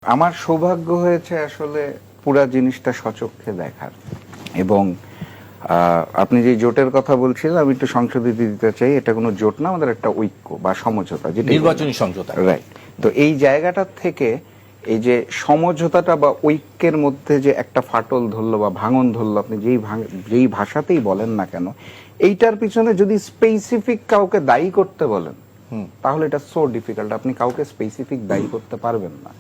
আমার সৌভাগ্য হয়েছে আসলে পুরা জিনিসটা সচক্ষে দেখার, এবং আপনি যে জোটের কথা বলছিলেন আমি একটু সংশোধিত দিতে চাই, এটা কোনো জোট না, আমাদের একটা ঐক্য বা সমঝোতা, যেটা নির্বাচনী সমঝোতা, রাইট। তো এই জায়গাটার থেকে এই যে সমঝোতাটা বা ঐক্যের মধ্যে যে একটা ফাটল ধরলো বা ভাঙন ধরলো, আপনি যেই ভাষাতেই বলেন না কেন, এইটার পিছনে যদি স্পেসিফিক কাউকে দায়ী করতে বলেন তাহলে এটা সো ডিফিকাল্ট, আপনি কাউকে স্পেসিফিক দায়ী করতে পারবেন না।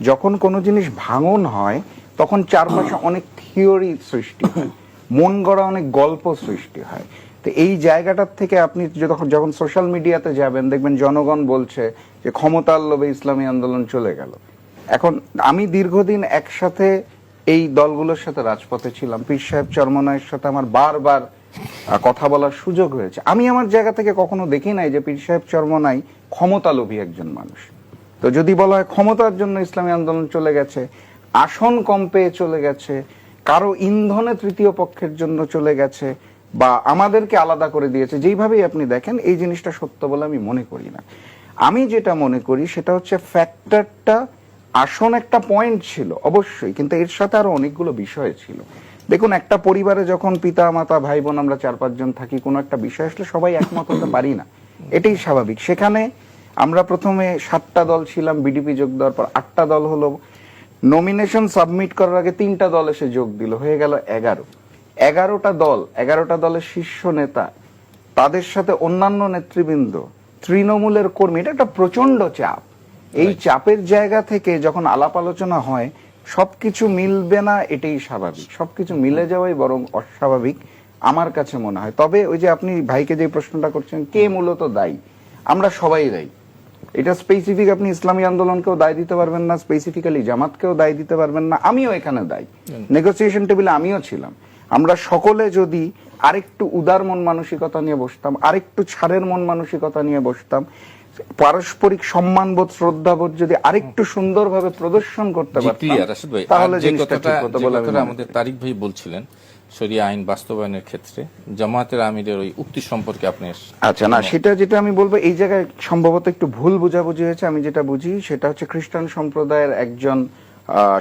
যখন কোনো জিনিস ভাঙন হয় তখন চারপাশে অনেক থিওরি সৃষ্টি হয়, মন গড়া অনেক গল্প সৃষ্টি হয়। তো এই জায়গাটার থেকে আপনি যখন সোশ্যাল মিডিয়াতে যাবেন দেখবেন জনগণ বলছে যে ক্ষমতার লোভে ইসলামী আন্দোলন চলে গেল। এখন আমি দীর্ঘদিন একসাথে এই দলগুলোর সাথে রাজপথে ছিলাম, পীর সাহেব চরমনায়ের সাথে আমার বারবার কথা বলার সুযোগ হয়েছে। আমি আমার জায়গা থেকে কখনো দেখি নাই যে পীর সাহেব চরমনাই ক্ষমতা লোভী একজন মানুষ। তো যদি বলা হয় ক্ষমতার জন্য ইসলামী আন্দোলন চলে গেছে, আসন কম পেয়ে চলে গেছে, কারো ইন্ধনে তৃতীয় পক্ষের জন্য চলে গেছে, বা আমাদেরকে আলাদা করে দিয়েছে, যেইভাবেই আপনি দেখেন এই জিনিসটা সত্য বলে আমি মনে করি না। আমি যেটা মনে করি সেটা হচ্ছে ফ্যাক্টরটা, আসন একটা পয়েন্ট ছিল অবশ্যই, কিন্তু এর সাথে আরো অনেকগুলো বিষয় ছিল। দেখুন, একটা পরিবারে যখন পিতা মাতা ভাই বোন আমরা 4-5 জন থাকি, কোনো একটা বিষয় আসলে সবাই একমত হতে পারি না, এটাই স্বাভাবিক। সেখানে আমরা প্রথমে 7টা দল ছিলাম, বিডিপি যোগ দেওয়ার পর 8টা দল হলো, নমিনেশন সাবমিট করার আগে 3টা দল এসে যোগ দিল, হয়ে গেল 11টা দল, 11টা দলের শীর্ষ নেতা, তাদের সাথে অন্যান্য নেতৃবৃন্দ, তৃণমূলের কর্মী, এটা একটা প্রচন্ড চাপ। এই চাপের জায়গা থেকে যখন আলাপ আলোচনা হয় সবকিছু মিলবে না, এটাই স্বাভাবিক। সবকিছু মিলে যাওয়াই বরং অস্বাভাবিক আমার কাছে মনে হয়। তবে ওই যে আপনি ভাইকে যে প্রশ্নটা করছেন, কে মূলত দায়ী, আমরা সবাই দায়ী। এটা স্পেসিফিক আপনি ইসলামী আন্দোলনকেও দায় দিতে পারবেন না, স্পেসিফিক্যালি জামাতকেও দায় দিতে পারবেন না, আমিও এখানে দায়ী। নেগোসিয়েশন টেবিলে আমিও ছিলাম। আমরা সকলে যদি আরেকটু উদার মন মানসিকতা নিয়ে বসতাম, আরেকটু ছাড়ের মন মানসিকতা নিয়ে বসতাম, পারস্পরিক সম্মানবোধ শ্রদ্ধাবোধ যদি আরেকটু সুন্দরভাবে প্রদর্শন করতে পারতাম, তাহলে জিনিসটা ঠিক হতো বলে আমাদের তারিক ভাই বলছিলেন শরিয়া আইন বাস্তবায়নের ক্ষেত্রে জামায়াতের আমিরের ওই উক্তি সম্পর্কে আপনি। আচ্ছা, না, সেটা যেটা আমি বলবো, এই জায়গায় সম্ভবত একটু ভুল বোঝাবুঝি হয়েছে। আমি যেটা বুঝি সেটা হচ্ছে খ্রিস্টান সম্প্রদায়ের একজন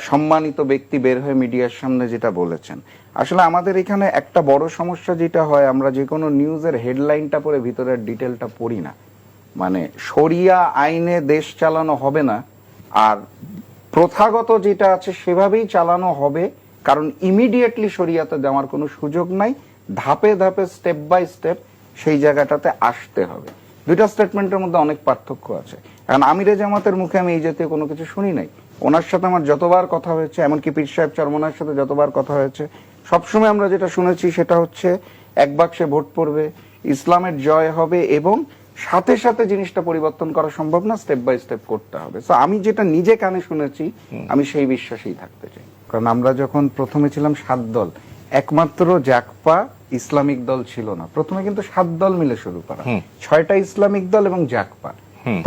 সম্মানিত ব্যক্তি বের হয়ে মিডিয়ার সামনে যেটা বলেছেন। আসলে আমাদের এখানে একটা বড় সমস্যা যেটা হয়, আমরা যে কোনো নিউজের হেডলাইনটা পড়ে ভিতরের ডিটেলটা পড়ি না। মানে শরিয়া আইনে দেশ চালানো হবে না, আর প্রথাগত যেটা আছে সেভাবেই চালানো হবে, কারণ ইমিডিয়েটলি শরিয়াতে দেওয়ার কোনো সুযোগ নাই, ধাপে ধাপে স্টেপ বাই স্টেপ সেই জায়গাটাতে আসতে হবে। দুইটা স্টেটমেন্টের মধ্যে অনেক পার্থক্য আছে। কারণ আমিরে জামাতের মুখে আমি এই জাতীয় কোনো কিছু শুনি নাই। ওনার সাথে আমার যতবার কথা হয়েছে, এমনকি পীর সাহেব চরমনার সাথে যতবার কথা হয়েছে, সবসময় আমরা যেটা শুনেছি সেটা হচ্ছে এক বাক্সে ভোট পড়বে, ইসলামের জয় হবে, এবং সাথে সাথে জিনিসটা পরিবর্তন করা সম্ভব না, স্টেপ বাই স্টেপ করতে হবে। তো আমি যেটা নিজে কানে শুনেছি আমি সেই বিশ্বাসেই থাকতে চাই। কারণ আমরা যখন প্রথমে ছিলাম 7 দল, একমাত্র জাকপা ইসলামিক দল ছিল না। প্রথমে কিন্তু 7 দল মিলে শুরু করা, 6টা ইসলামিক দল এবং জাকপা।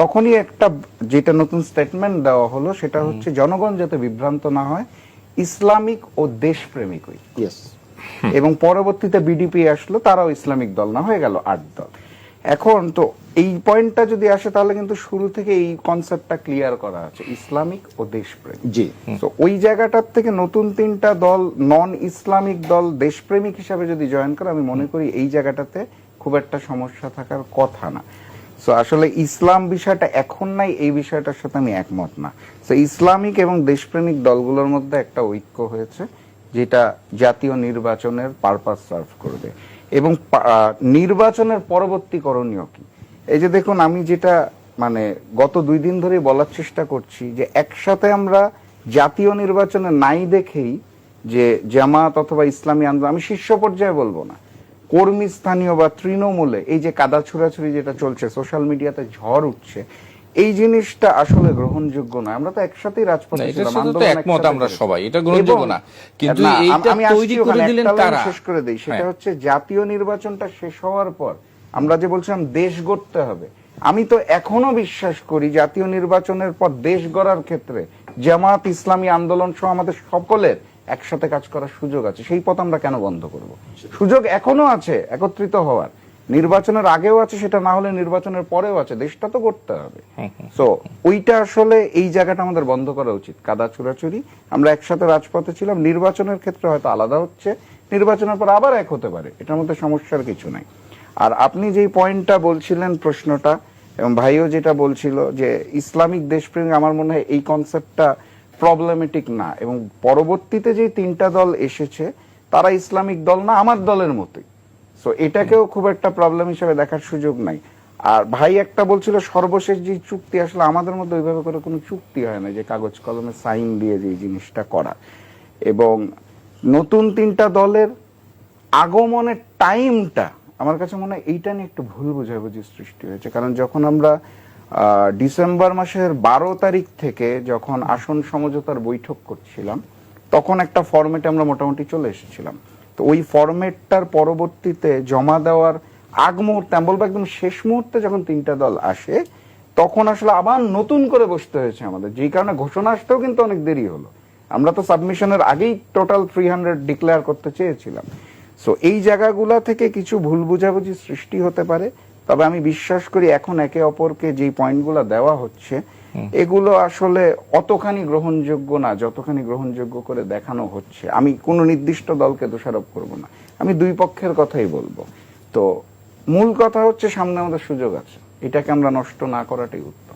তখনই একটা যেটা নতুন স্টেটমেন্ট দেওয়া হলো সেটা হচ্ছে জনগণ যাতে বিভ্রান্ত না হয়, ইসলামিক ও দেশপ্রেমিক হই। এবং পরবর্তীতে বিডিপি আসলো, তারাও ইসলামিক দল না, হয়ে গেল 8 দল। এখন তো এই পয়েন্টটা যদি আসে তাহলে কিন্তু শুরু থেকে এই কনসেপ্টটা ক্লিয়ার করা আছে, ইসলামিক ও দেশপ্রেমিক। জি, তো ওই জায়গাটার থেকে নতুন 3টা দল নন ইসলামিক দল দেশপ্রেমিক হিসাবে যদি জয়েন করে, আমি মনে করি এই জায়গাটাতে খুব একটা সমস্যা থাকার কথা না। সো আসলে ইসলাম বিষয়টা এখন নাই, এই বিষয়টার সাথে আমি একমত না। সো ইসলামিক এবং দেশপ্রেমিক দলগুলোর মধ্যে একটা ঐক্য হয়েছে, যেটা জাতীয় নির্বাচনের পারপাস সার্ভ করবে। এবং নির্বাচনের পরবর্তী করণীয় কি, এই যে দেখুন, আমি যেটা মানে গত 2 দিন ধরে বলার চেষ্টা করছি, যে একসাথে আমরা জাতীয় নির্বাচনে নাই দেখেই যে জামাত অথবা ইসলামী আন্দোলন, আমি শীর্ষ পর্যায়ে বলবো না, কর্মী স্থানীয় বা তৃণমূলে এই যে কাদা ছুড়াছুড়ি যেটা চলছে, সোশ্যাল মিডিয়াতে ঝড় উঠছে, এই জিনিসটা আসলে গ্রহণযোগ্য নয়। আমরা তো একসাথেই রাজপথে ছিলাম, আমরা সবাই, এটা গ্রহণযোগ্য না। কিন্তু আমি শেষ করে দিই, সেটা হচ্ছে জাতীয় নির্বাচনটা শেষ হওয়ার পর আমরা যে বলছিলাম দেশ গড়তে হবে, আমি তো এখনো বিশ্বাস করি জাতীয় নির্বাচনের পর দেশ গড়ার ক্ষেত্রে জামাত, ইসলামী আন্দোলন সহ আমাদের সকলের একসাথে কাজ করার সুযোগ আছে। সেই পথ আমরা কেন বন্ধ করব? সুযোগ এখনো আছে একত্রিত হওয়ার। নির্বাচনের আগেও আছে, সেটা না হলে নির্বাচনের পরেও আছে, দেশটা তো করতে হবে। তো ওইটা আসলে এই জায়গাটা আমাদের বন্ধ করা উচিত, কাদা চুরাচুরি। আমরা একসাথে রাজপথে ছিলাম, নির্বাচনের ক্ষেত্রে হয়তো আলাদা হচ্ছে, নির্বাচনের পর আবার এক হতে পারে, এটার মধ্যে সমস্যার কিছু নাই। আর আপনি যেই পয়েন্টটা বলছিলেন, প্রশ্নটা, এবং ভাইও যেটা বলছিল যে ইসলামিক দেশপ্রেম, আমার মনে হয় এই কনসেপ্টটা প্রবলেমেটিক না। এবং পরবর্তীতে যে তিনটা দল এসেছে তারা ইসলামিক দল না, আমার দলের মতোই। সো এটাকেও খুব একটা প্রবলেম হিসেবে দেখার সুযোগ নাই। আর ভাই একটা বলছিল সর্বশেষ যে চুক্তি, আসলে আমাদের মধ্যে ওইভাবে করে কোনো চুক্তি হয় না যে কাগজ কলমে সাইন দিয়ে যে জিনিসটা করা। এবং নতুন তিনটা দলের আগমনের টাইমটা আমার কাছে মনে হয় এইটা নিয়ে একটু ভুল বোঝাবুঝি সৃষ্টি হয়েছে। কারণ যখন আমরা ডিসেম্বর মাসের 12 তারিখ থেকে যখন আসন সমঝোতার বৈঠক করছিলাম, তখন একটা ফরম্যাটে আমরা মোটামুটি চলে এসেছিলাম। তো ওই ফরম্যাটটার পরবর্তীতে জমা দেওয়ার আগ মুহূর্তে, আমি বলবো একদম শেষ মুহূর্তে যখন তিনটা দল আসে, তখন আসলে আবার নতুন করে বসতে হয়েছে আমাদের, যেই কারণে ঘোষণা আসতেও কিন্তু অনেক দেরি হলো। আমরা তো সাবমিশনের আগেই টোটাল 300 ডিক্লেয়ার করতে চেয়েছিলাম। সো এই জায়গাগুলা থেকে কিছু ভুল বুঝাবুঝি সৃষ্টি হতে পারে। তবে আমি বিশ্বাস করি এখন একে অপরকে যে পয়েন্টগুলো দেওয়া হচ্ছে, এগুলো আসলে অতখানি গ্রহণযোগ্য না যতখানি গ্রহণযোগ্য করে দেখানো হচ্ছে। আমি কোনো নির্দিষ্ট দলকে দোষারোপ করব না, আমি দুই পক্ষের কথাই বলবো। তো মূল কথা হচ্ছে সামনে আমাদের সুযোগ আছে, এটাকে আমরা নষ্ট না করাটাই উত্তম।